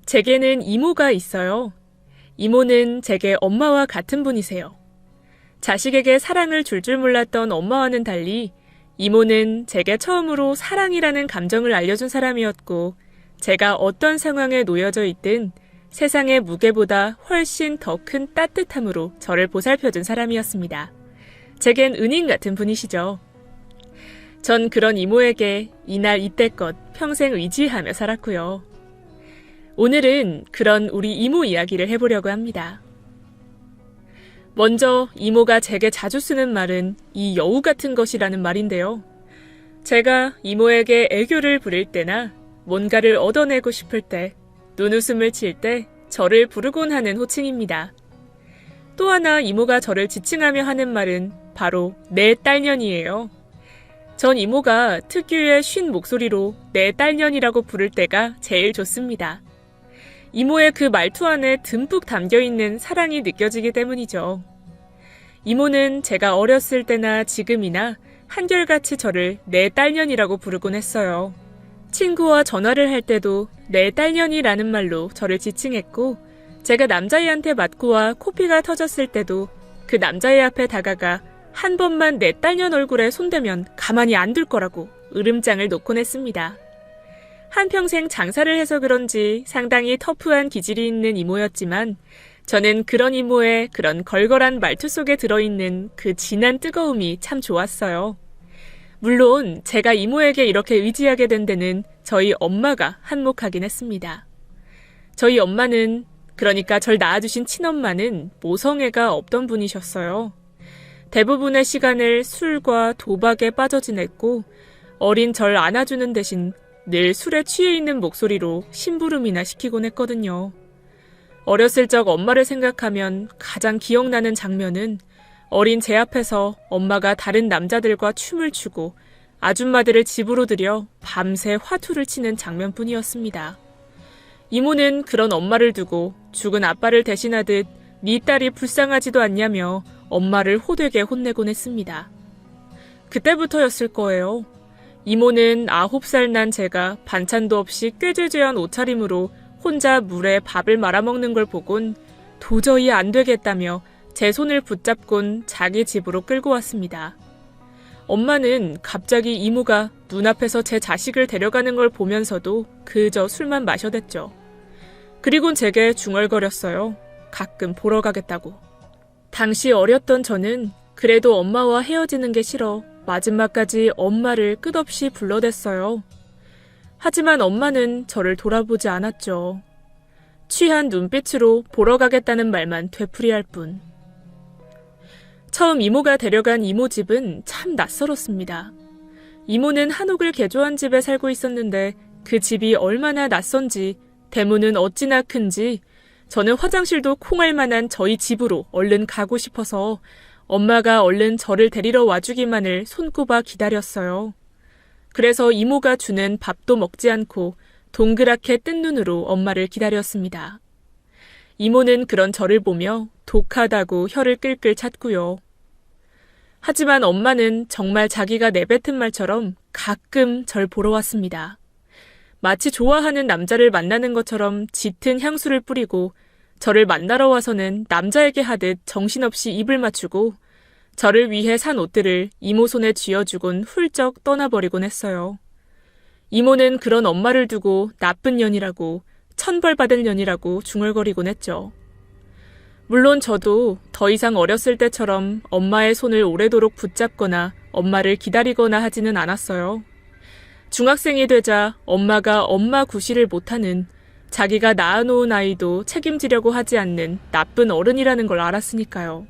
제게는 이모가 있어요. 이모는 제게 엄마와 같은 분이세요. 자식에게 사랑을 줄 줄 몰랐던 엄마와는 달리 이모는 제게 처음으로 사랑이라는 감정을 알려준 사람이었고, 제가 어떤 상황에 놓여져 있든 세상의 무게보다 훨씬 더 큰 따뜻함으로 저를 보살펴준 사람이었습니다. 제겐 은인 같은 분이시죠. 전 그런 이모에게 이날 이때껏 평생 의지하며 살았고요. 오늘은 그런 우리 이모 이야기를 해보려고 합니다. 먼저 이모가 제게 자주 쓰는 말은 이 여우 같은 것이라는 말인데요. 제가 이모에게 애교를 부릴 때나 뭔가를 얻어내고 싶을 때, 눈웃음을 칠 때 저를 부르곤 하는 호칭입니다. 또 하나 이모가 저를 지칭하며 하는 말은 바로 내 딸년이에요. 전 이모가 특유의 쉰 목소리로 내 딸년이라고 부를 때가 제일 좋습니다. 이모의 그 말투 안에 듬뿍 담겨있는 사랑이 느껴지기 때문이죠. 이모는 제가 어렸을 때나 지금이나 한결같이 저를 내 딸년이라고 부르곤 했어요. 친구와 전화를 할 때도 내 딸년이라는 말로 저를 지칭했고, 제가 남자애한테 맞고와 코피가 터졌을 때도 그 남자애 앞에 다가가 한 번만 내 딸년 얼굴에 손대면 가만히 안 둘 거라고 으름장을 놓곤 했습니다. 한평생 장사를 해서 그런지 상당히 터프한 기질이 있는 이모였지만, 저는 그런 이모의 그런 걸걸한 말투 속에 들어있는 그 진한 뜨거움이 참 좋았어요. 물론 제가 이모에게 이렇게 의지하게 된 데는 저희 엄마가 한몫하긴 했습니다. 저희 엄마는, 그러니까 절 낳아주신 친엄마는 모성애가 없던 분이셨어요. 대부분의 시간을 술과 도박에 빠져 지냈고, 어린 절 안아주는 대신 늘 술에 취해 있는 목소리로 심부름이나 시키곤 했거든요. 어렸을 적 엄마를 생각하면 가장 기억나는 장면은 어린 제 앞에서 엄마가 다른 남자들과 춤을 추고 아줌마들을 집으로 들여 밤새 화투를 치는 장면뿐이었습니다. 이모는 그런 엄마를 두고 죽은 아빠를 대신하듯 네 딸이 불쌍하지도 않냐며 엄마를 호되게 혼내곤 했습니다. 그때부터였을 거예요. 이모는 9살 난 제가 반찬도 없이 꾀죄죄한 옷차림으로 혼자 물에 밥을 말아먹는 걸 보곤 도저히 안 되겠다며 제 손을 붙잡곤 자기 집으로 끌고 왔습니다. 엄마는 갑자기 이모가 눈앞에서 제 자식을 데려가는 걸 보면서도 그저 술만 마셔댔죠. 그리곤 제게 중얼거렸어요. 가끔 보러 가겠다고. 당시 어렸던 저는 그래도 엄마와 헤어지는 게 싫어 마지막까지 엄마를 끝없이 불러댔어요. 하지만 엄마는 저를 돌아보지 않았죠. 취한 눈빛으로 보러 가겠다는 말만 되풀이할 뿐. 처음 이모가 데려간 이모 집은 참 낯설었습니다. 이모는 한옥을 개조한 집에 살고 있었는데 그 집이 얼마나 낯선지, 대문은 어찌나 큰지 저는 화장실도 콩할 만한 저희 집으로 얼른 가고 싶어서 엄마가 얼른 저를 데리러 와주기만을 손꼽아 기다렸어요. 그래서 이모가 주는 밥도 먹지 않고 동그랗게 뜬 눈으로 엄마를 기다렸습니다. 이모는 그런 저를 보며 독하다고 혀를 끌끌 찼고요. 하지만 엄마는 정말 자기가 내뱉은 말처럼 가끔 절 보러 왔습니다. 마치 좋아하는 남자를 만나는 것처럼 짙은 향수를 뿌리고 저를 만나러 와서는 남자에게 하듯 정신없이 입을 맞추고 저를 위해 산 옷들을 이모 손에 쥐어주곤 훌쩍 떠나버리곤 했어요. 이모는 그런 엄마를 두고 나쁜 년이라고, 천벌받을 년이라고 중얼거리곤 했죠. 물론 저도 더 이상 어렸을 때처럼 엄마의 손을 오래도록 붙잡거나 엄마를 기다리거나 하지는 않았어요. 중학생이 되자 엄마가 엄마 구실을 못하는, 자기가 낳아놓은 아이도 책임지려고 하지 않는 나쁜 어른이라는 걸 알았으니까요.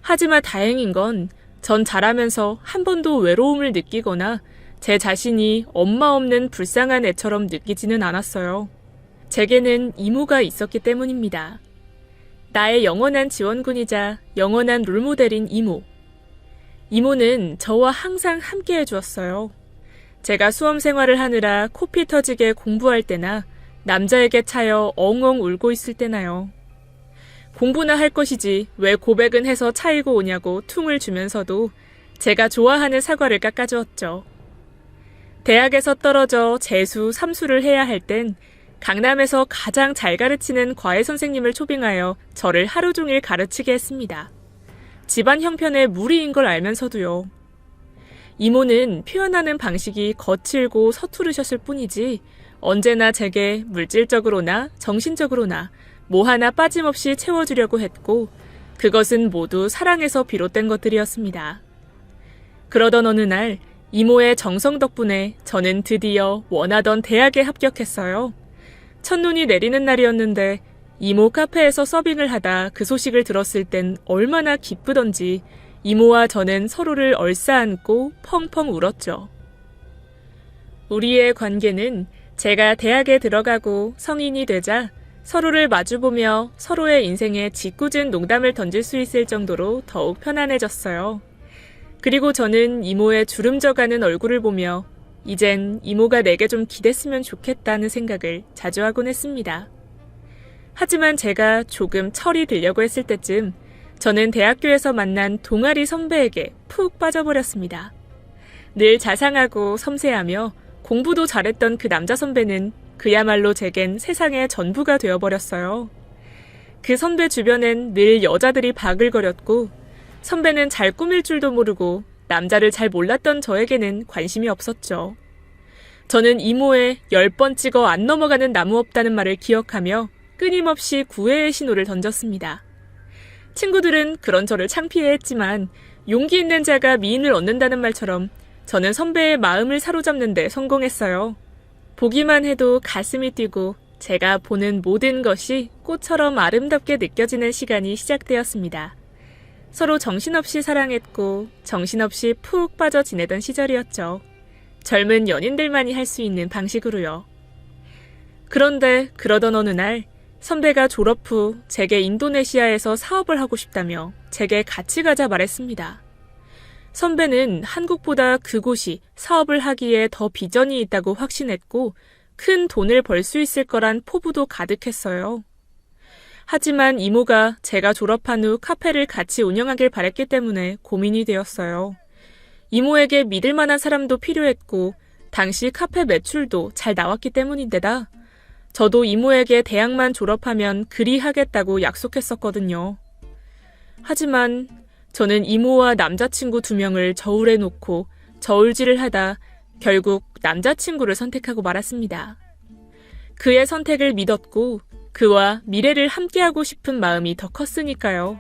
하지만 다행인 건 전 자라면서 한 번도 외로움을 느끼거나 제 자신이 엄마 없는 불쌍한 애처럼 느끼지는 않았어요. 제게는 이모가 있었기 때문입니다. 나의 영원한 지원군이자 영원한 롤모델인 이모. 이모는 저와 항상 함께 해주었어요. 제가 수험 생활을 하느라 코피 터지게 공부할 때나 남자에게 차여 엉엉 울고 있을 때나요. 공부나 할 것이지 왜 고백은 해서 차이고 오냐고 퉁을 주면서도 제가 좋아하는 사과를 깎아주었죠. 대학에서 떨어져 재수, 삼수를 해야 할 땐 강남에서 가장 잘 가르치는 과외 선생님을 초빙하여 저를 하루 종일 가르치게 했습니다. 집안 형편에 무리인 걸 알면서도요. 이모는 표현하는 방식이 거칠고 서투르셨을 뿐이지 언제나 제게 물질적으로나 정신적으로나 뭐 하나 빠짐없이 채워주려고 했고 그것은 모두 사랑에서 비롯된 것들이었습니다. 그러던 어느 날 이모의 정성 덕분에 저는 드디어 원하던 대학에 합격했어요. 첫눈이 내리는 날이었는데 이모 카페에서 서빙을 하다 그 소식을 들었을 땐 얼마나 기쁘던지 이모와 저는 서로를 얼싸안고 펑펑 울었죠. 우리의 관계는 제가 대학에 들어가고 성인이 되자 서로를 마주보며 서로의 인생에 짓궂은 농담을 던질 수 있을 정도로 더욱 편안해졌어요. 그리고 저는 이모의 주름져가는 얼굴을 보며 이젠 이모가 내게 좀 기댔으면 좋겠다는 생각을 자주 하곤 했습니다. 하지만 제가 조금 철이 들려고 했을 때쯤 저는 대학교에서 만난 동아리 선배에게 푹 빠져버렸습니다. 늘 자상하고 섬세하며 공부도 잘했던 그 남자 선배는 그야말로 제겐 세상의 전부가 되어버렸어요. 그 선배 주변엔 늘 여자들이 바글거렸고 선배는 잘 꾸밀 줄도 모르고 남자를 잘 몰랐던 저에게는 관심이 없었죠. 저는 이모의 10번 찍어 안 넘어가는 나무 없다는 말을 기억하며 끊임없이 구애의 신호를 던졌습니다. 친구들은 그런 저를 창피해했지만 용기 있는 자가 미인을 얻는다는 말처럼 저는 선배의 마음을 사로잡는 데 성공했어요. 보기만 해도 가슴이 뛰고 제가 보는 모든 것이 꽃처럼 아름답게 느껴지는 시간이 시작되었습니다. 서로 정신없이 사랑했고 정신없이 푹 빠져 지내던 시절이었죠. 젊은 연인들만이 할 수 있는 방식으로요. 그런데 그러던 어느 날 선배가 졸업 후 제게 인도네시아에서 사업을 하고 싶다며 제게 같이 가자 말했습니다. 선배는 한국보다 그곳이 사업을 하기에 더 비전이 있다고 확신했고 큰 돈을 벌 수 있을 거란 포부도 가득했어요. 하지만 이모가 제가 졸업한 후 카페를 같이 운영하길 바랬기 때문에 고민이 되었어요. 이모에게 믿을 만한 사람도 필요했고 당시 카페 매출도 잘 나왔기 때문인데다 저도 이모에게 대학만 졸업하면 그리하겠다고 약속했었거든요. 하지만 저는 이모와 남자친구 2명을 저울에 놓고 저울질을 하다 결국 남자친구를 선택하고 말았습니다. 그의 선택을 믿었고 그와 미래를 함께하고 싶은 마음이 더 컸으니까요.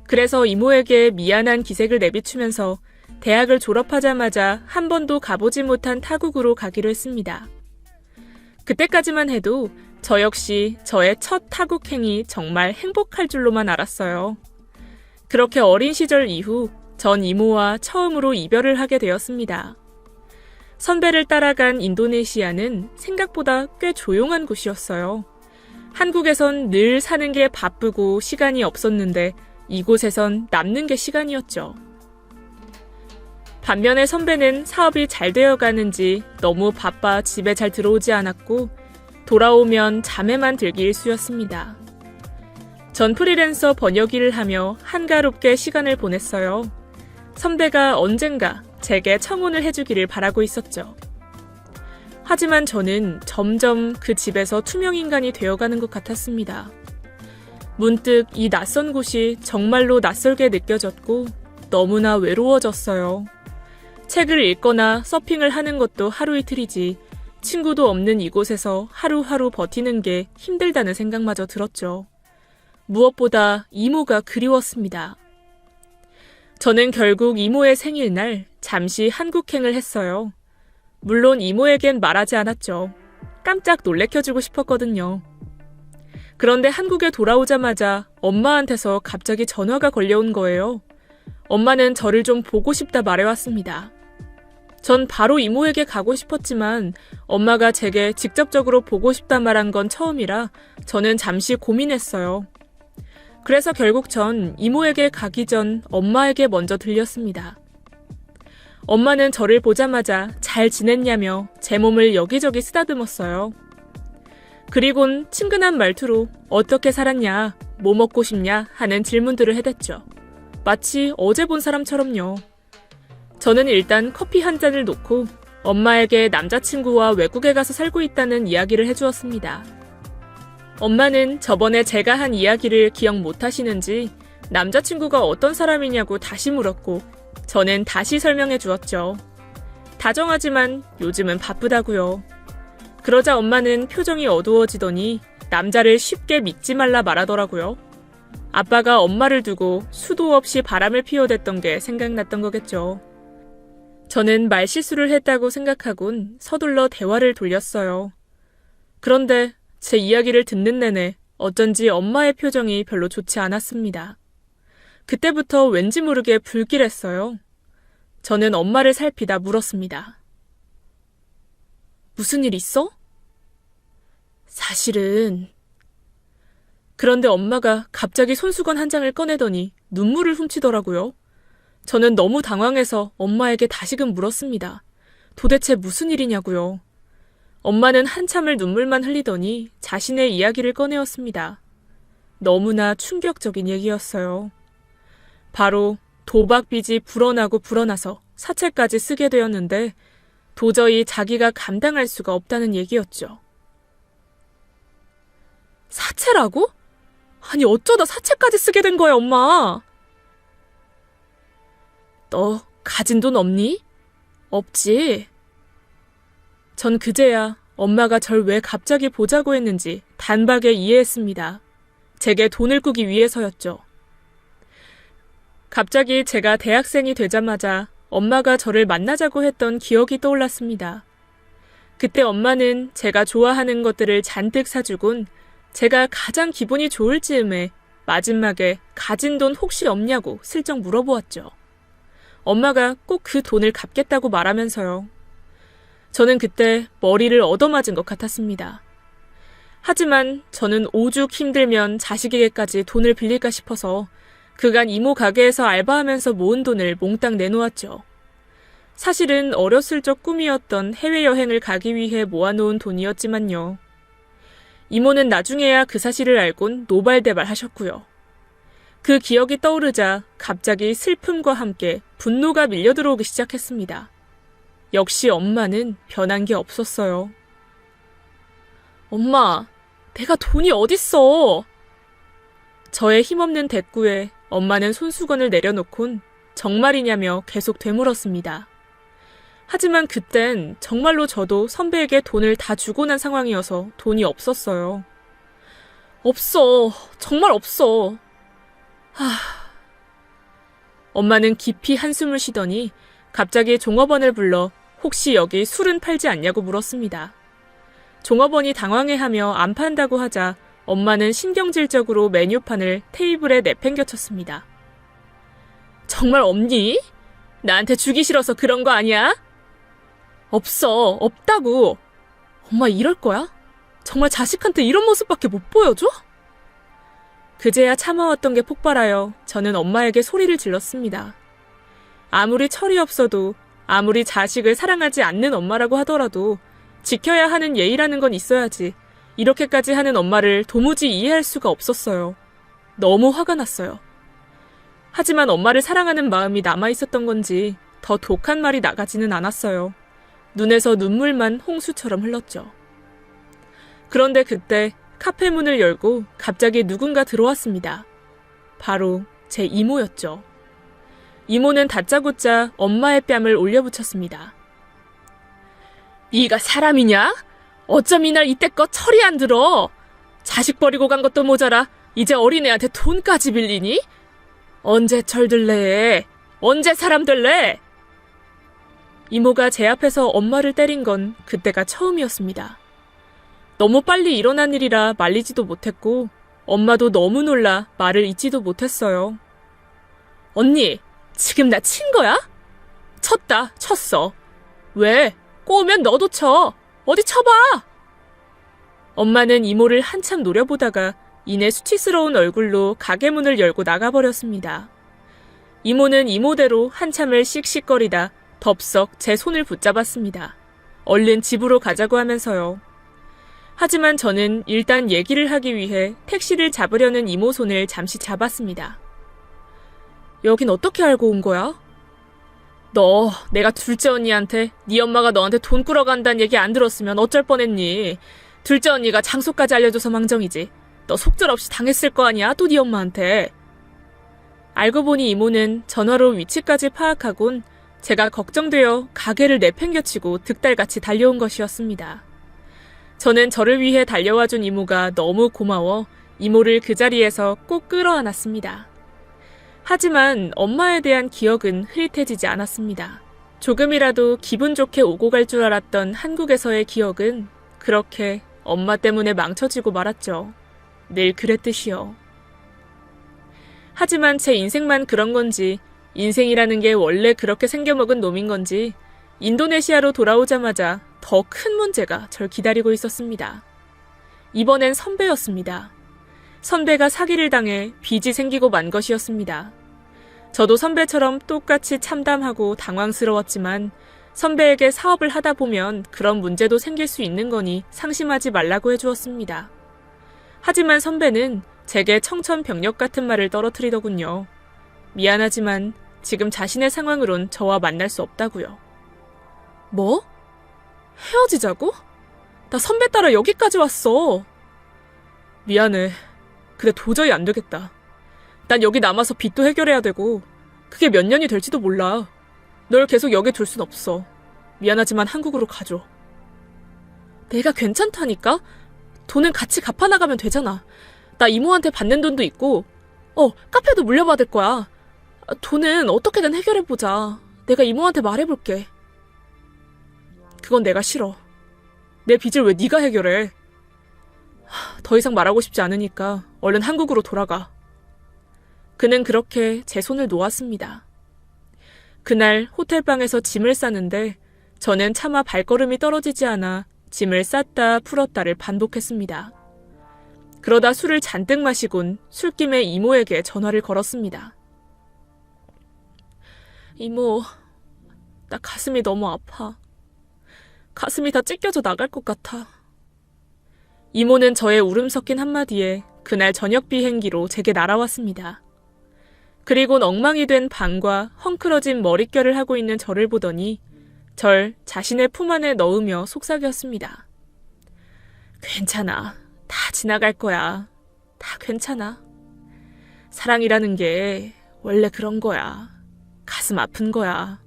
그래서 이모에게 미안한 기색을 내비추면서 대학을 졸업하자마자 한 번도 가보지 못한 타국으로 가기로 했습니다. 그때까지만 해도 저 역시 저의 첫 타국행이 정말 행복할 줄로만 알았어요. 그렇게 어린 시절 이후 전 이모와 처음으로 이별을 하게 되었습니다. 선배를 따라간 인도네시아는 생각보다 꽤 조용한 곳이었어요. 한국에선 늘 사는 게 바쁘고 시간이 없었는데 이곳에선 남는 게 시간이었죠. 반면에 선배는 사업이 잘 되어가는지 너무 바빠 집에 잘 들어오지 않았고 돌아오면 잠에만 들기 일쑤였습니다. 전 프리랜서 번역 일을 하며 한가롭게 시간을 보냈어요. 선배가 언젠가 제게 청혼을 해주기를 바라고 있었죠. 하지만 저는 점점 그 집에서 투명인간이 되어가는 것 같았습니다. 문득 이 낯선 곳이 정말로 낯설게 느껴졌고 너무나 외로워졌어요. 책을 읽거나 서핑을 하는 것도 하루 이틀이지 친구도 없는 이곳에서 하루하루 버티는 게 힘들다는 생각마저 들었죠. 무엇보다 이모가 그리웠습니다. 저는 결국 이모의 생일날 잠시 한국행을 했어요. 물론 이모에겐 말하지 않았죠. 깜짝 놀래켜주고 싶었거든요. 그런데 한국에 돌아오자마자 엄마한테서 갑자기 전화가 걸려온 거예요. 엄마는 저를 좀 보고 싶다 말해왔습니다. 전 바로 이모에게 가고 싶었지만 엄마가 제게 직접적으로 보고 싶다 말한 건 처음이라 저는 잠시 고민했어요. 그래서 결국 전 이모에게 가기 전 엄마에게 먼저 들렸습니다. 엄마는 저를 보자마자 잘 지냈냐며 제 몸을 여기저기 쓰다듬었어요. 그리곤 친근한 말투로 어떻게 살았냐, 뭐 먹고 싶냐 하는 질문들을 해댔죠. 마치 어제 본 사람처럼요. 저는 일단 커피 한 잔을 놓고 엄마에게 남자친구와 외국에 가서 살고 있다는 이야기를 해주었습니다. 엄마는 저번에 제가 한 이야기를 기억 못 하시는지 남자친구가 어떤 사람이냐고 다시 물었고 저는 다시 설명해 주었죠. 다정하지만 요즘은 바쁘다고요. 그러자 엄마는 표정이 어두워지더니 남자를 쉽게 믿지 말라 말하더라고요. 아빠가 엄마를 두고 수도 없이 바람을 피워댔던 게 생각났던 거겠죠. 저는 말실수를 했다고 생각하곤 서둘러 대화를 돌렸어요. 그런데 제 이야기를 듣는 내내 어쩐지 엄마의 표정이 별로 좋지 않았습니다. 그때부터 왠지 모르게 불길했어요. 저는 엄마를 살피다 물었습니다. 무슨 일 있어? 사실은... 그런데 엄마가 갑자기 손수건 한 장을 꺼내더니 눈물을 훔치더라고요. 저는 너무 당황해서 엄마에게 다시금 물었습니다. 도대체 무슨 일이냐고요. 엄마는 한참을 눈물만 흘리더니 자신의 이야기를 꺼내었습니다. 너무나 충격적인 얘기였어요. 바로 도박 빚이 불어나고 불어나서 사채까지 쓰게 되었는데 도저히 자기가 감당할 수가 없다는 얘기였죠. 사채라고? 아니 어쩌다 사채까지 쓰게 된 거야, 엄마? 너 가진 돈 없니? 없지. 전 그제야 엄마가 절 왜 갑자기 보자고 했는지 단박에 이해했습니다. 제게 돈을 꾸기 위해서였죠. 갑자기 제가 대학생이 되자마자 엄마가 저를 만나자고 했던 기억이 떠올랐습니다. 그때 엄마는 제가 좋아하는 것들을 잔뜩 사주곤 제가 가장 기분이 좋을 즈음에 마지막에 가진 돈 혹시 없냐고 슬쩍 물어보았죠. 엄마가 꼭 그 돈을 갚겠다고 말하면서요. 저는 그때 머리를 얻어맞은 것 같았습니다. 하지만 저는 오죽 힘들면 자식에게까지 돈을 빌릴까 싶어서 그간 이모 가게에서 알바하면서 모은 돈을 몽땅 내놓았죠. 사실은 어렸을 적 꿈이었던 해외여행을 가기 위해 모아놓은 돈이었지만요. 이모는 나중에야 그 사실을 알곤 노발대발 하셨고요. 그 기억이 떠오르자 갑자기 슬픔과 함께 분노가 밀려들어오기 시작했습니다. 역시 엄마는 변한 게 없었어요. 엄마, 내가 돈이 어딨어? 저의 힘없는 대꾸에 엄마는 손수건을 내려놓곤 정말이냐며 계속 되물었습니다. 하지만 그땐 정말로 저도 선배에게 돈을 다 주고 난 상황이어서 돈이 없었어요. 없어. 정말 없어. 엄마는 깊이 한숨을 쉬더니 갑자기 종업원을 불러 혹시 여기 술은 팔지 않냐고 물었습니다. 종업원이 당황해하며 안 판다고 하자 엄마는 신경질적으로 메뉴판을 테이블에 내팽겨쳤습니다. 정말 없니? 나한테 주기 싫어서 그런 거 아니야? 없어. 없다고. 엄마 이럴 거야? 정말 자식한테 이런 모습밖에 못 보여줘? 그제야 참아왔던 게 폭발하여 저는 엄마에게 소리를 질렀습니다. 아무리 철이 없어도 아무리 자식을 사랑하지 않는 엄마라고 하더라도 지켜야 하는 예의라는 건 있어야지 이렇게까지 하는 엄마를 도무지 이해할 수가 없었어요. 너무 화가 났어요. 하지만 엄마를 사랑하는 마음이 남아있었던 건지 더 독한 말이 나가지는 않았어요. 눈에서 눈물만 홍수처럼 흘렀죠. 그런데 그때 카페 문을 열고 갑자기 누군가 들어왔습니다. 바로 제 이모였죠. 이모는 다짜고짜 엄마의 뺨을 올려붙였습니다. 네가 사람이냐? 어쩜 이날 이때껏 철이 안 들어? 자식 버리고 간 것도 모자라 이제 어린애한테 돈까지 빌리니? 언제 철들래? 언제 사람 될래? 이모가 제 앞에서 엄마를 때린 건 그때가 처음이었습니다. 너무 빨리 일어난 일이라 말리지도 못했고 엄마도 너무 놀라 말을 잇지도 못했어요. 언니, 지금 나 친 거야? 쳤다, 쳤어. 왜? 꼬우면 너도 쳐. 어디 쳐봐. 엄마는 이모를 한참 노려보다가 이내 수치스러운 얼굴로 가게 문을 열고 나가버렸습니다. 이모는 이모대로 한참을 씩씩거리다 덥석 제 손을 붙잡았습니다. 얼른 집으로 가자고 하면서요. 하지만 저는 일단 얘기를 하기 위해 택시를 잡으려는 이모 손을 잠시 잡았습니다. 여긴 어떻게 알고 온 거야? 너 내가 둘째 언니한테 네 엄마가 너한테 돈 꾸러간다는 얘기 안 들었으면 어쩔 뻔했니? 둘째 언니가 장소까지 알려줘서 망정이지. 너 속절없이 당했을 거 아니야, 또 네 엄마한테. 알고 보니 이모는 전화로 위치까지 파악하곤 제가 걱정되어 가게를 내팽겨치고 득달같이 달려온 것이었습니다. 저는 저를 위해 달려와준 이모가 너무 고마워 이모를 그 자리에서 꼭 끌어안았습니다. 하지만 엄마에 대한 기억은 흐릿해지지 않았습니다. 조금이라도 기분 좋게 오고 갈 줄 알았던 한국에서의 기억은 그렇게 엄마 때문에 망쳐지고 말았죠. 늘 그랬듯이요. 하지만 제 인생만 그런 건지, 인생이라는 게 원래 그렇게 생겨먹은 놈인 건지, 인도네시아로 돌아오자마자 더 큰 문제가 절 기다리고 있었습니다. 이번엔 선배였습니다. 선배가 사기를 당해 빚이 생기고 만 것이었습니다. 저도 선배처럼 똑같이 참담하고 당황스러웠지만 선배에게 사업을 하다 보면 그런 문제도 생길 수 있는 거니 상심하지 말라고 해주었습니다. 하지만 선배는 제게 청천벽력 같은 말을 떨어뜨리더군요. 미안하지만 지금 자신의 상황으론 저와 만날 수 없다고요. 뭐? 헤어지자고? 나 선배 따라 여기까지 왔어. 미안해. 근데 도저히 안 되겠다. 난 여기 남아서 빚도 해결해야 되고 그게 몇 년이 될지도 몰라. 널 계속 여기 둘 순 없어. 미안하지만 한국으로 가줘. 내가 괜찮다니까? 돈은 같이 갚아나가면 되잖아. 나 이모한테 받는 돈도 있고 카페도 물려받을 거야. 돈은 어떻게든 해결해보자. 내가 이모한테 말해볼게. 그건 내가 싫어. 내 빚을 왜 네가 해결해? 더 이상 말하고 싶지 않으니까 얼른 한국으로 돌아가. 그는 그렇게 제 손을 놓았습니다. 그날 호텔방에서 짐을 싸는데 저는 차마 발걸음이 떨어지지 않아 짐을 쌌다 풀었다를 반복했습니다. 그러다 술을 잔뜩 마시곤 술김에 이모에게 전화를 걸었습니다. 이모, 나 가슴이 너무 아파. 가슴이 다 찢겨져 나갈 것 같아. 이모는 저의 울음 섞인 한마디에 그날 저녁 비행기로 제게 날아왔습니다. 그리곤 엉망이 된 방과 헝클어진 머릿결을 하고 있는 저를 보더니 절 자신의 품 안에 넣으며 속삭였습니다. 괜찮아. 다 지나갈 거야. 다 괜찮아. 사랑이라는 게 원래 그런 거야. 가슴 아픈 거야.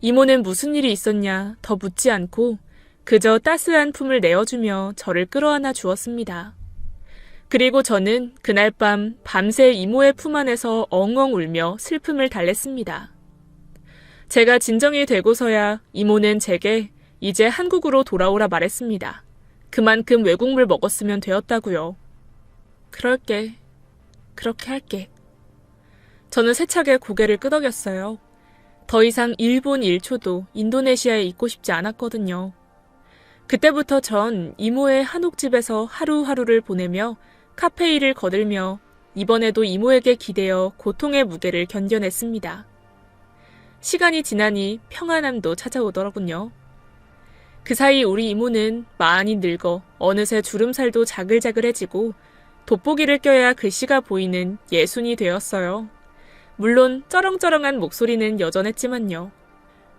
이모는 무슨 일이 있었냐 더 묻지 않고 그저 따스한 품을 내어주며 저를 끌어안아 주었습니다. 그리고 저는 그날 밤새 이모의 품 안에서 엉엉 울며 슬픔을 달랬습니다. 제가 진정이 되고서야 이모는 제게 이제 한국으로 돌아오라 말했습니다. 그만큼 외국물 먹었으면 되었다고요. 그럴게. 그렇게 할게. 저는 세차게 고개를 끄덕였어요. 더 이상 일본 1초도 인도네시아에 있고 싶지 않았거든요. 그때부터 전 이모의 한옥집에서 하루하루를 보내며 카페 일을 거들며 이번에도 이모에게 기대어 고통의 무게를 견뎌냈습니다. 시간이 지나니 평안함도 찾아오더라군요. 그 사이 우리 이모는 많이 늙어 어느새 주름살도 자글자글해지고 돋보기를 껴야 글씨가 보이는 예순이 되었어요. 물론 쩌렁쩌렁한 목소리는 여전했지만요.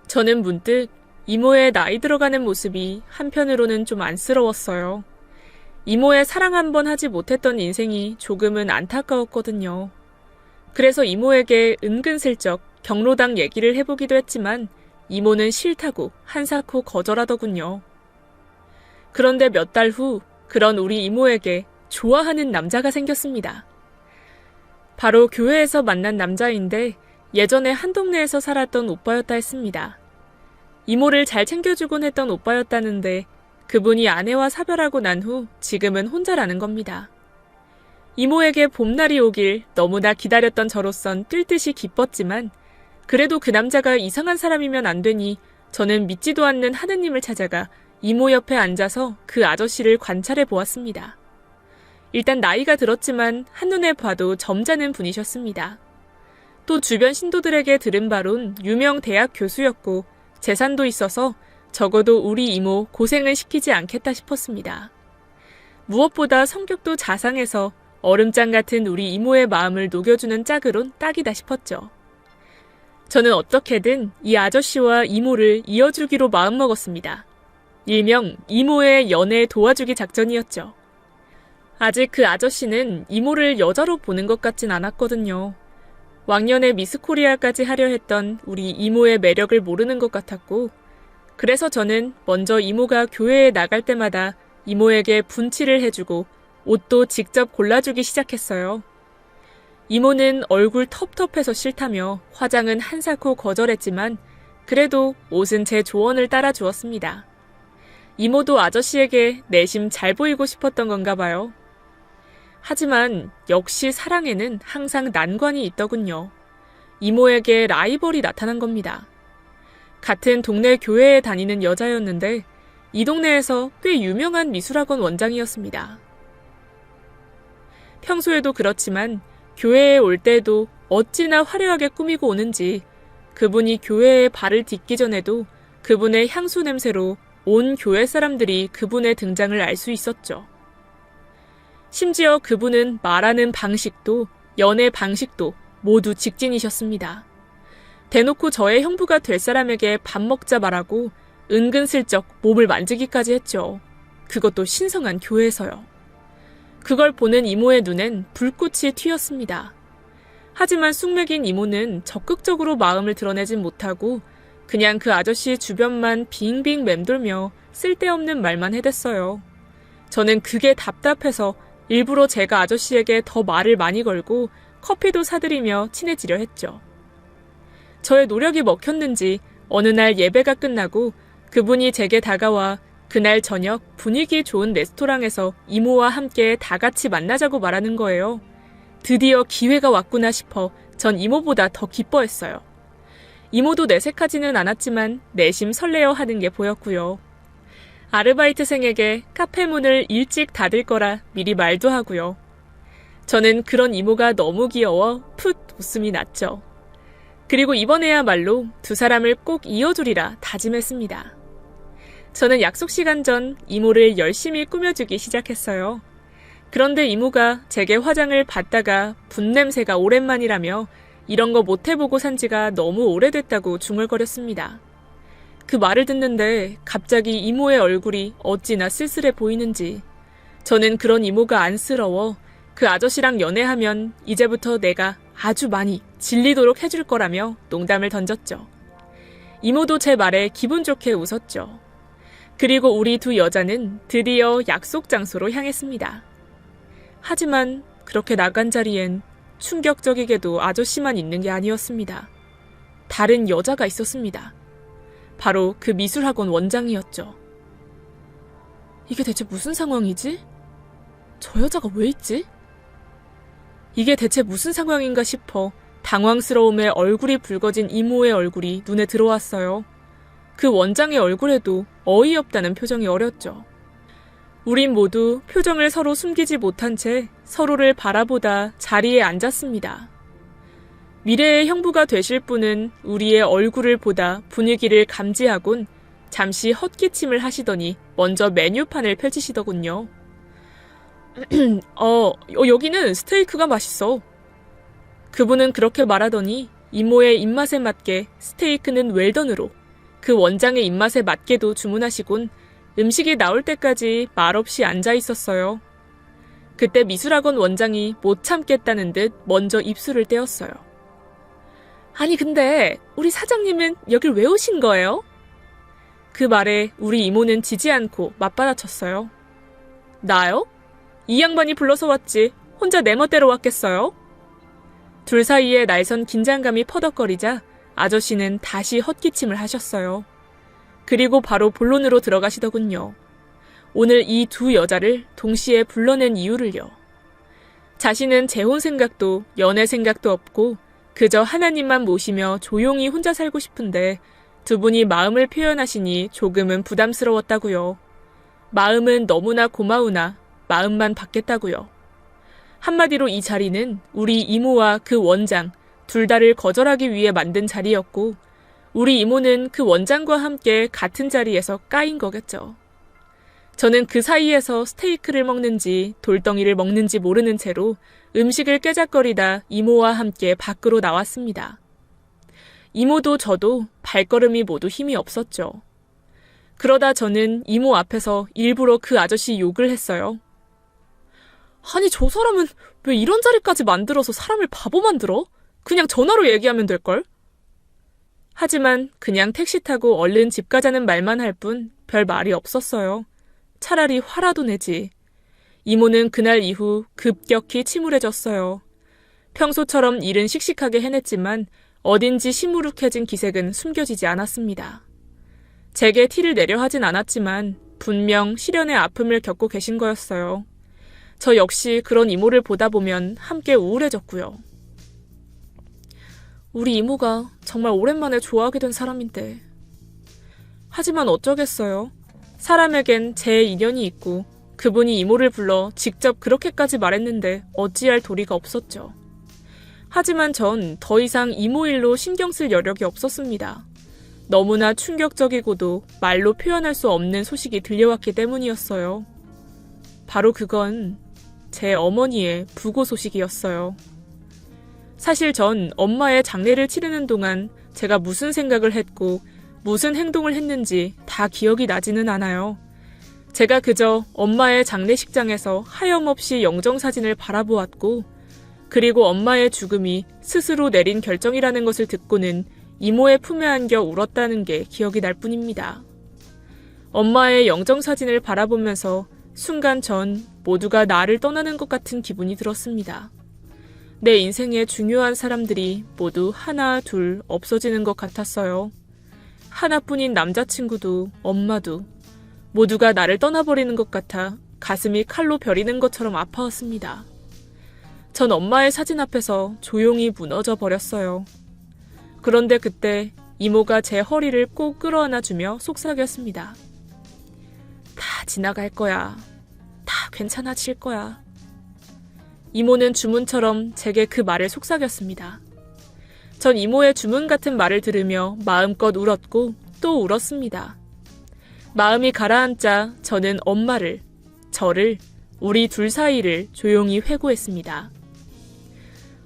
저는 문득 이모의 나이 들어가는 모습이 한편으로는 좀 안쓰러웠어요. 이모의 사랑 한 번 하지 못했던 인생이 조금은 안타까웠거든요. 그래서 이모에게 은근슬쩍 경로당 얘기를 해보기도 했지만 이모는 싫다고 한사코 거절하더군요. 그런데 몇 달 후 그런 우리 이모에게 좋아하는 남자가 생겼습니다. 바로 교회에서 만난 남자인데 예전에 한 동네에서 살았던 오빠였다 했습니다. 이모를 잘 챙겨주곤 했던 오빠였다는데 그분이 아내와 사별하고 난 후 지금은 혼자라는 겁니다. 이모에게 봄날이 오길 너무나 기다렸던 저로선 뛸 듯이 기뻤지만 그래도 그 남자가 이상한 사람이면 안 되니 저는 믿지도 않는 하느님을 찾아가 이모 옆에 앉아서 그 아저씨를 관찰해 보았습니다. 일단 나이가 들었지만 한눈에 봐도 점잖은 분이셨습니다. 또 주변 신도들에게 들은 바론 유명 대학 교수였고 재산도 있어서 적어도 우리 이모 고생을 시키지 않겠다 싶었습니다. 무엇보다 성격도 자상해서 얼음장 같은 우리 이모의 마음을 녹여주는 짝으론 딱이다 싶었죠. 저는 어떻게든 이 아저씨와 이모를 이어주기로 마음먹었습니다. 일명 이모의 연애 도와주기 작전이었죠. 아직 그 아저씨는 이모를 여자로 보는 것 같진 않았거든요. 왕년에 미스코리아까지 하려 했던 우리 이모의 매력을 모르는 것 같았고, 그래서 저는 먼저 이모가 교회에 나갈 때마다 이모에게 분칠을 해주고 옷도 직접 골라주기 시작했어요. 이모는 얼굴 텁텁해서 싫다며 화장은 한사코 거절했지만 그래도 옷은 제 조언을 따라 주었습니다. 이모도 아저씨에게 내심 잘 보이고 싶었던 건가 봐요. 하지만 역시 사랑에는 항상 난관이 있더군요. 이모에게 라이벌이 나타난 겁니다. 같은 동네 교회에 다니는 여자였는데 이 동네에서 꽤 유명한 미술학원 원장이었습니다. 평소에도 그렇지만 교회에 올 때도 어찌나 화려하게 꾸미고 오는지 그분이 교회에 발을 딛기 전에도 그분의 향수 냄새로 온 교회 사람들이 그분의 등장을 알 수 있었죠. 심지어 그분은 말하는 방식도 연애 방식도 모두 직진이셨습니다. 대놓고 저의 형부가 될 사람에게 밥 먹자 말하고 은근슬쩍 몸을 만지기까지 했죠. 그것도 신성한 교회에서요. 그걸 보는 이모의 눈엔 불꽃이 튀었습니다. 하지만 쑥맥인 이모는 적극적으로 마음을 드러내진 못하고 그냥 그 아저씨 주변만 빙빙 맴돌며 쓸데없는 말만 해댔어요. 저는 그게 답답해서 일부러 제가 아저씨에게 더 말을 많이 걸고 커피도 사드리며 친해지려 했죠. 저의 노력이 먹혔는지 어느 날 예배가 끝나고 그분이 제게 다가와 그날 저녁 분위기 좋은 레스토랑에서 이모와 함께 다 같이 만나자고 말하는 거예요. 드디어 기회가 왔구나 싶어 전 이모보다 더 기뻐했어요. 이모도 내색하지는 않았지만 내심 설레어 하는 게 보였고요. 아르바이트생에게 카페 문을 일찍 닫을 거라 미리 말도 하고요. 저는 그런 이모가 너무 귀여워 풋 웃음이 났죠. 그리고 이번에야말로 두 사람을 꼭 이어주리라 다짐했습니다. 저는 약속 시간 전 이모를 열심히 꾸며주기 시작했어요. 그런데 이모가 제게 화장을 받다가 분냄새가 오랜만이라며 이런 거 못해보고 산 지가 너무 오래됐다고 중얼거렸습니다. 그 말을 듣는데 갑자기 이모의 얼굴이 어찌나 쓸쓸해 보이는지 저는 그런 이모가 안쓰러워 그 아저씨랑 연애하면 이제부터 내가 아주 많이 질리도록 해줄 거라며 농담을 던졌죠. 이모도 제 말에 기분 좋게 웃었죠. 그리고 우리 두 여자는 드디어 약속 장소로 향했습니다. 하지만 그렇게 나간 자리엔 충격적이게도 아저씨만 있는 게 아니었습니다. 다른 여자가 있었습니다. 바로 그 미술학원 원장이었죠. 이게 대체 무슨 상황이지? 저 여자가 왜 있지? 이게 대체 무슨 상황인가 싶어 당황스러움에 얼굴이 붉어진 이모의 얼굴이 눈에 들어왔어요. 그 원장의 얼굴에도 어이없다는 표정이 어렸죠. 우린 모두 표정을 서로 숨기지 못한 채 서로를 바라보다 자리에 앉았습니다. 미래의 형부가 되실 분은 우리의 얼굴을 보다 분위기를 감지하곤 잠시 헛기침을 하시더니 먼저 메뉴판을 펼치시더군요. 여기는 스테이크가 맛있어. 그분은 그렇게 말하더니 이모의 입맛에 맞게 스테이크는 웰던으로 그 원장의 입맛에 맞게도 주문하시곤 음식이 나올 때까지 말없이 앉아 있었어요. 그때 미술학원 원장이 못 참겠다는 듯 먼저 입술을 떼었어요. 아니 근데 우리 사장님은 여길 왜 오신 거예요? 그 말에 우리 이모는 지지 않고 맞받아쳤어요. 나요? 이 양반이 불러서 왔지 혼자 내 멋대로 왔겠어요? 둘 사이에 날선 긴장감이 퍼덕거리자 아저씨는 다시 헛기침을 하셨어요. 그리고 바로 본론으로 들어가시더군요. 오늘 이 두 여자를 동시에 불러낸 이유를요. 자신은 재혼 생각도 연애 생각도 없고 그저 하나님만 모시며 조용히 혼자 살고 싶은데 두 분이 마음을 표현하시니 조금은 부담스러웠다고요. 마음은 너무나 고마우나 마음만 받겠다고요. 한마디로 이 자리는 우리 이모와 그 원장 둘 다를 거절하기 위해 만든 자리였고 우리 이모는 그 원장과 함께 같은 자리에서 까인 거겠죠. 저는 그 사이에서 스테이크를 먹는지 돌덩이를 먹는지 모르는 채로 음식을 깨작거리다 이모와 함께 밖으로 나왔습니다. 이모도 저도 발걸음이 모두 힘이 없었죠. 그러다 저는 이모 앞에서 일부러 그 아저씨 욕을 했어요. 아니, 저 사람은 왜 이런 자리까지 만들어서 사람을 바보 만들어? 그냥 전화로 얘기하면 될걸? 하지만 그냥 택시 타고 얼른 집 가자는 말만 할 뿐 별 말이 없었어요. 차라리 화라도 내지. 이모는 그날 이후 급격히 침울해졌어요. 평소처럼 일은 씩씩하게 해냈지만 어딘지 시무룩해진 기색은 숨겨지지 않았습니다. 제게 티를 내려 하진 않았지만 분명 시련의 아픔을 겪고 계신 거였어요. 저 역시 그런 이모를 보다 보면 함께 우울해졌고요. 우리 이모가 정말 오랜만에 좋아하게 된 사람인데. 하지만 어쩌겠어요. 사람에겐 제 인연이 있고 그분이 이모를 불러 직접 그렇게까지 말했는데 어찌할 도리가 없었죠. 하지만 전 더 이상 이모 일로 신경 쓸 여력이 없었습니다. 너무나 충격적이고도 말로 표현할 수 없는 소식이 들려왔기 때문이었어요. 바로 그건 제 어머니의 부고 소식이었어요. 사실 전 엄마의 장례를 치르는 동안 제가 무슨 생각을 했고 무슨 행동을 했는지 다 기억이 나지는 않아요. 제가 그저 엄마의 장례식장에서 하염없이 영정사진을 바라보았고 그리고 엄마의 죽음이 스스로 내린 결정이라는 것을 듣고는 이모의 품에 안겨 울었다는 게 기억이 날 뿐입니다. 엄마의 영정사진을 바라보면서 순간 전 모두가 나를 떠나는 것 같은 기분이 들었습니다. 내 인생의 중요한 사람들이 모두 하나 둘 없어지는 것 같았어요. 하나뿐인 남자친구도 엄마도 모두가 나를 떠나버리는 것 같아 가슴이 칼로 베리는 것처럼 아파왔습니다. 전 엄마의 사진 앞에서 조용히 무너져 버렸어요. 그런데 그때 이모가 제 허리를 꼭 끌어안아주며 속삭였습니다. 다 지나갈 거야. 다 괜찮아질 거야. 이모는 주문처럼 제게 그 말을 속삭였습니다. 전 이모의 주문 같은 말을 들으며 마음껏 울었고 또 울었습니다. 마음이 가라앉자 저는 엄마를, 저를, 우리 둘 사이를 조용히 회고했습니다.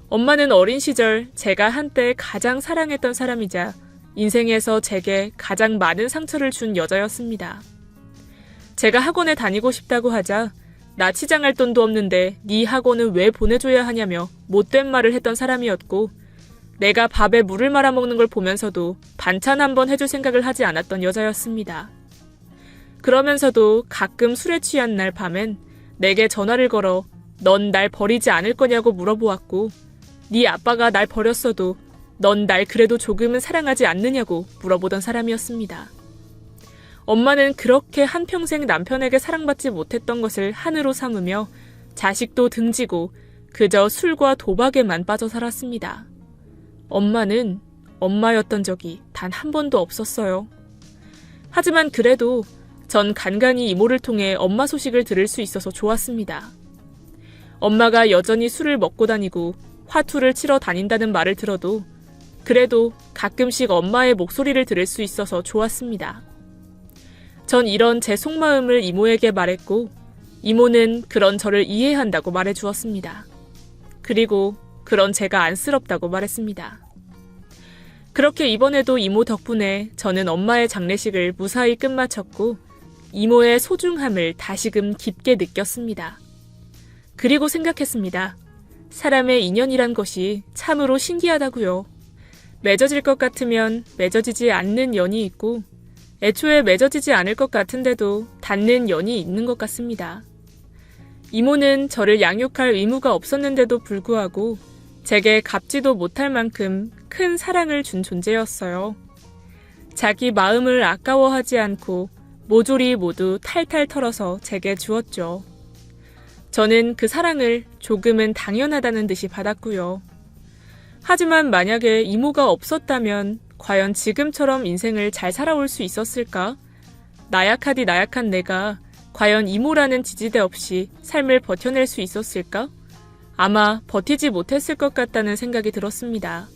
엄마는 어린 시절 제가 한때 가장 사랑했던 사람이자 인생에서 제게 가장 많은 상처를 준 여자였습니다. 제가 학원에 다니고 싶다고 하자 나 치장할 돈도 없는데 네 학원은 왜 보내줘야 하냐며 못된 말을 했던 사람이었고 내가 밥에 물을 말아먹는 걸 보면서도 반찬 한번 해줄 생각을 하지 않았던 여자였습니다. 그러면서도 가끔 술에 취한 날 밤엔 내게 전화를 걸어 넌 날 버리지 않을 거냐고 물어보았고 네 아빠가 날 버렸어도 넌 날 그래도 조금은 사랑하지 않느냐고 물어보던 사람이었습니다. 엄마는 그렇게 한평생 남편에게 사랑받지 못했던 것을 한으로 삼으며 자식도 등지고 그저 술과 도박에만 빠져 살았습니다. 엄마는 엄마였던 적이 단 한 번도 없었어요. 하지만 그래도 전 간간히 이모를 통해 엄마 소식을 들을 수 있어서 좋았습니다. 엄마가 여전히 술을 먹고 다니고 화투를 치러 다닌다는 말을 들어도 그래도 가끔씩 엄마의 목소리를 들을 수 있어서 좋았습니다. 전 이런 제 속마음을 이모에게 말했고 이모는 그런 저를 이해한다고 말해주었습니다. 그리고 그런 제가 안쓰럽다고 말했습니다. 그렇게 이번에도 이모 덕분에 저는 엄마의 장례식을 무사히 끝마쳤고 이모의 소중함을 다시금 깊게 느꼈습니다. 그리고 생각했습니다. 사람의 인연이란 것이 참으로 신기하다고요. 맺어질 것 같으면 맺어지지 않는 연이 있고 애초에 맺어지지 않을 것 같은데도 닿는 연이 있는 것 같습니다. 이모는 저를 양육할 의무가 없었는데도 불구하고 제게 갚지도 못할 만큼 큰 사랑을 준 존재였어요. 자기 마음을 아까워하지 않고 모조리 모두 탈탈 털어서 제게 주었죠. 저는 그 사랑을 조금은 당연하다는 듯이 받았고요. 하지만 만약에 이모가 없었다면 과연 지금처럼 인생을 잘 살아올 수 있었을까? 나약하디 나약한 내가 과연 이모라는 지지대 없이 삶을 버텨낼 수 있었을까? 아마 버티지 못했을 것 같다는 생각이 들었습니다.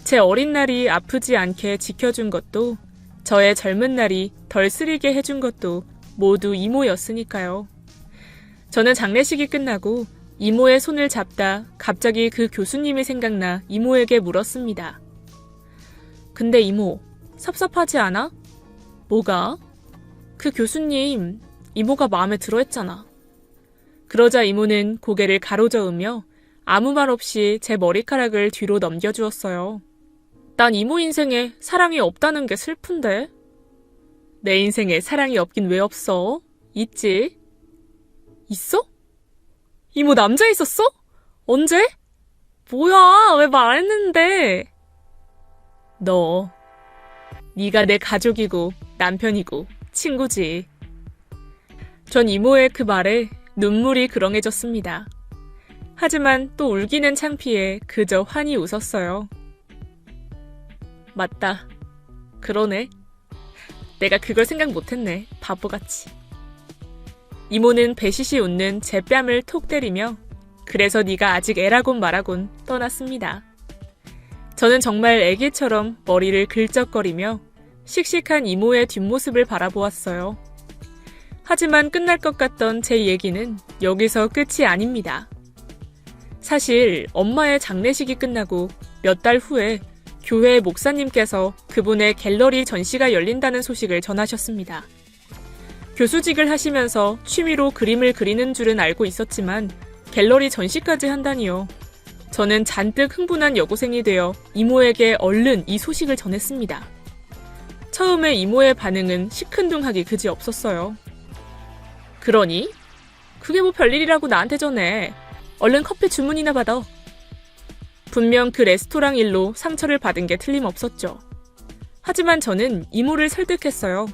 제 어린 날이 아프지 않게 지켜준 것도 저의 젊은 날이 덜 쓰리게 해준 것도 모두 이모였으니까요. 저는 장례식이 끝나고 이모의 손을 잡다 갑자기 그 교수님이 생각나 이모에게 물었습니다. 근데 이모, 섭섭하지 않아? 뭐가? 그 교수님, 이모가 마음에 들어 했잖아. 그러자 이모는 고개를 가로저으며 아무 말 없이 제 머리카락을 뒤로 넘겨주었어요. 난 이모 인생에 사랑이 없다는 게 슬픈데? 내 인생에 사랑이 없긴 왜 없어? 있지? 있어? 이모 남자 있었어? 언제? 뭐야, 왜 말 안 했는데? 너, 네가 내 가족이고 남편이고 친구지. 전 이모의 그 말에 눈물이 그렁해졌습니다. 하지만 또 울기는 창피해 그저 환히 웃었어요. 맞다. 그러네. 내가 그걸 생각 못했네. 바보같이. 이모는 배시시 웃는 제 뺨을 톡 때리며 그래서 네가 아직 애라곤 말하곤 떠났습니다. 저는 정말 애기처럼 머리를 긁적거리며 씩씩한 이모의 뒷모습을 바라보았어요. 하지만 끝날 것 같던 제 얘기는 여기서 끝이 아닙니다. 사실 엄마의 장례식이 끝나고 몇 달 후에 교회 목사님께서 그분의 갤러리 전시가 열린다는 소식을 전하셨습니다. 교수직을 하시면서 취미로 그림을 그리는 줄은 알고 있었지만 갤러리 전시까지 한다니요. 저는 잔뜩 흥분한 여고생이 되어 이모에게 얼른 이 소식을 전했습니다. 처음에 이모의 반응은 시큰둥하기 그지 없었어요. 그러니? 그게 뭐 별일이라고 나한테 전해. 얼른 커피 주문이나 받아. 분명 그 레스토랑 일로 상처를 받은 게 틀림없었죠. 하지만 저는 이모를 설득했어요.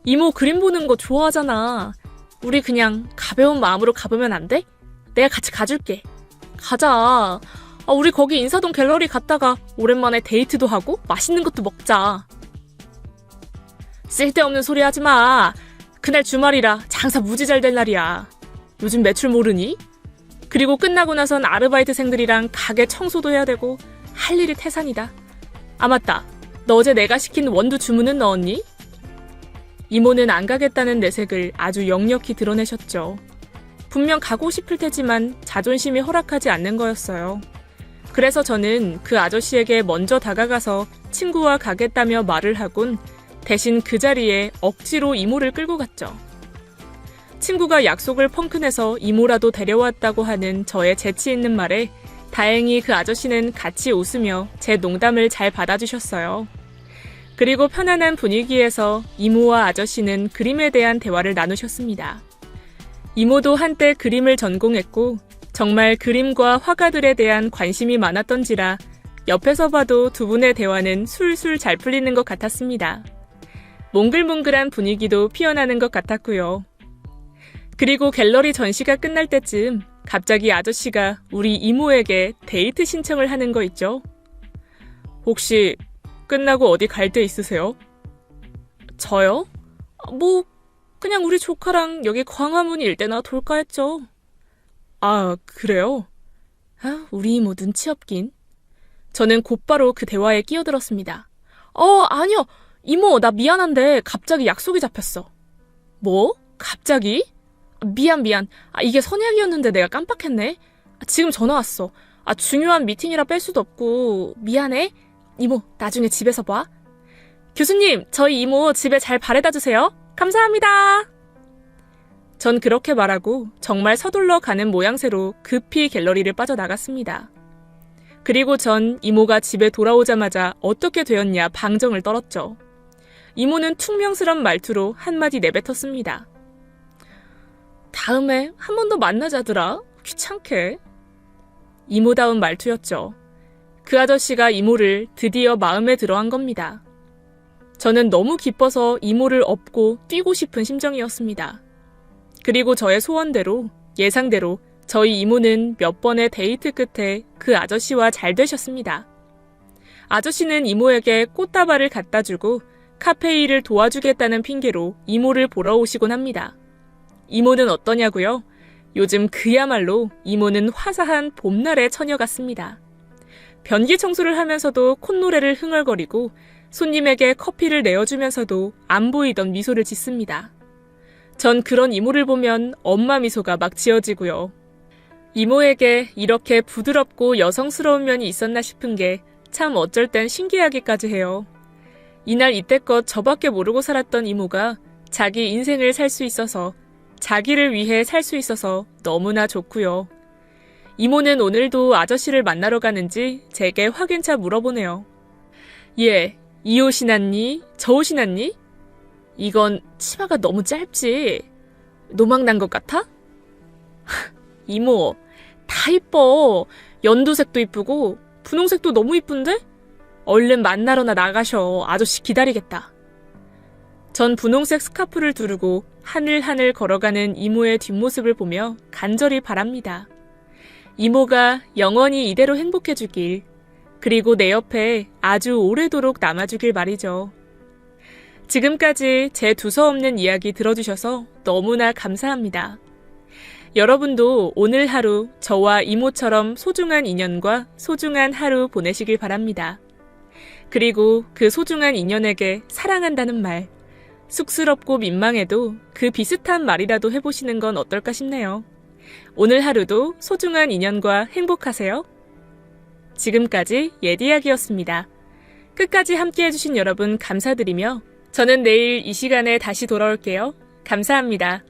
이모 그림 보는 거 좋아하잖아. 우리 그냥 가벼운 마음으로 가보면 안 돼? 내가 같이 가줄게. 가자. 우리 거기 인사동 갤러리 갔다가 오랜만에 데이트도 하고 맛있는 것도 먹자. 쓸데없는 소리 하지 마. 그날 주말이라 장사 무지 잘 될 날이야. 요즘 매출 모르니? 그리고 끝나고 나선 아르바이트생들이랑 가게 청소도 해야 되고 할 일이 태산이다. 아 맞다. 너 어제 내가 시킨 원두 주문은 넣었니? 이모는 안 가겠다는 내색을 아주 역력히 드러내셨죠. 분명 가고 싶을 테지만 자존심이 허락하지 않는 거였어요. 그래서 저는 그 아저씨에게 먼저 다가가서 친구와 가겠다며 말을 하곤 대신 그 자리에 억지로 이모를 끌고 갔죠. 친구가 약속을 펑크내서 이모라도 데려왔다고 하는 저의 재치 있는 말에 다행히 그 아저씨는 같이 웃으며 제 농담을 잘 받아주셨어요. 그리고 편안한 분위기에서 이모와 아저씨는 그림에 대한 대화를 나누셨습니다. 이모도 한때 그림을 전공했고 정말 그림과 화가들에 대한 관심이 많았던지라 옆에서 봐도 두 분의 대화는 술술 잘 풀리는 것 같았습니다. 몽글몽글한 분위기도 피어나는 것 같았고요. 그리고 갤러리 전시가 끝날 때쯤 갑자기 아저씨가 우리 이모에게 데이트 신청을 하는 거 있죠? 혹시 끝나고 어디 갈 데 있으세요? 저요? 뭐 그냥 우리 조카랑 여기 광화문 일대나 돌까 했죠. 아, 그래요? 우리 이모 눈치 없긴. 저는 곧바로 그 대화에 끼어들었습니다. 아니요. 이모, 나 미안한데 갑자기 약속이 잡혔어. 뭐? 갑자기? 미안. 이게 선약이었는데 내가 깜빡했네. 지금 전화 왔어. 중요한 미팅이라 뺄 수도 없고 미안해. 이모, 나중에 집에서 봐. 교수님, 저희 이모 집에 잘 바래다 주세요. 감사합니다. 전 그렇게 말하고 정말 서둘러 가는 모양새로 급히 갤러리를 빠져나갔습니다. 그리고 전 이모가 집에 돌아오자마자 어떻게 되었냐 방정을 떨었죠. 이모는 퉁명스런 말투로 한마디 내뱉었습니다. 다음에 한 번 더 만나자더라. 귀찮게. 이모다운 말투였죠. 그 아저씨가 이모를 드디어 마음에 들어한 겁니다. 저는 너무 기뻐서 이모를 업고 뛰고 싶은 심정이었습니다. 그리고 저의 소원대로, 예상대로 저희 이모는 몇 번의 데이트 끝에 그 아저씨와 잘 되셨습니다. 아저씨는 이모에게 꽃다발을 갖다 주고 카페 일을 도와주겠다는 핑계로 이모를 보러 오시곤 합니다. 이모는 어떠냐고요? 요즘 그야말로 이모는 화사한 봄날의 처녀 같습니다. 변기 청소를 하면서도 콧노래를 흥얼거리고 손님에게 커피를 내어주면서도 안 보이던 미소를 짓습니다. 전 그런 이모를 보면 엄마 미소가 막 지어지고요. 이모에게 이렇게 부드럽고 여성스러운 면이 있었나 싶은 게 참 어쩔 땐 신기하기까지 해요. 이날 이때껏 저밖에 모르고 살았던 이모가 자기 인생을 살 수 있어서, 자기를 위해 살 수 있어서 너무나 좋고요. 이모는 오늘도 아저씨를 만나러 가는지 제게 확인차 물어보네요. 얘, 이 옷 신었니? 저 옷 신었니? 이건 치마가 너무 짧지. 노막 난 것 같아? 이모, 다 이뻐. 연두색도 이쁘고 분홍색도 너무 이쁜데? 얼른 만나러나 나가셔. 아저씨 기다리겠다. 전 분홍색 스카프를 두르고 하늘하늘 걸어가는 이모의 뒷모습을 보며 간절히 바랍니다. 이모가 영원히 이대로 행복해주길, 그리고 내 옆에 아주 오래도록 남아주길 말이죠. 지금까지 제 두서없는 이야기 들어주셔서 너무나 감사합니다. 여러분도 오늘 하루 저와 이모처럼 소중한 인연과 소중한 하루 보내시길 바랍니다. 그리고 그 소중한 인연에게 사랑한다는 말, 쑥스럽고 민망해도 그 비슷한 말이라도 해보시는 건 어떨까 싶네요. 오늘 하루도 소중한 인연과 행복하세요. 지금까지 예디약이었습니다. 끝까지 함께 해주신 여러분 감사드리며 저는 내일 이 시간에 다시 돌아올게요. 감사합니다.